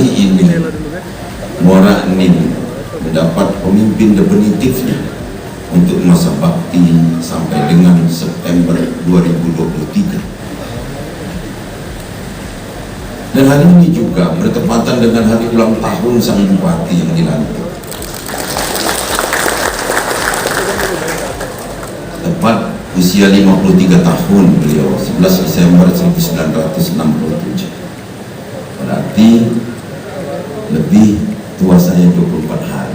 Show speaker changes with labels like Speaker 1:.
Speaker 1: Hari ini Muara Enim mendapat pemimpin definitifnya untuk masa bakti sampai dengan September 2023. Dan hari ini juga bertepatan dengan hari ulang tahun sang Bupati yang dilantik. Tepat usia 53 tahun beliau, 11 Desember 1967. Berarti lebih tua saya 24 hari.